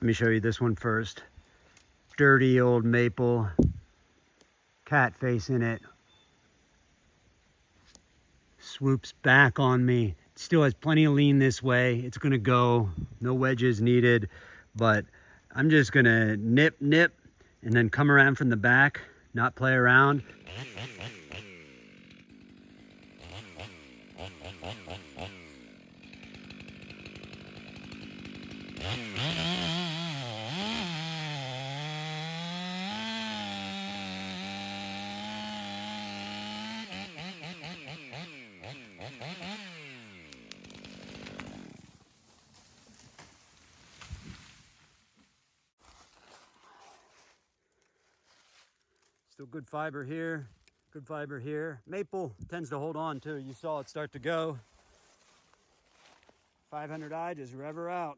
me show you this one first. Dirty old maple, cat face in it. Swoops back on me. Still has plenty of lean this way. It's gonna go, no wedges needed, but I'm just gonna nip, and then come around from the back, not play around. Still good fiber here, good fiber here. Maple tends to hold on too. You saw it start to go. 500i just rev her out.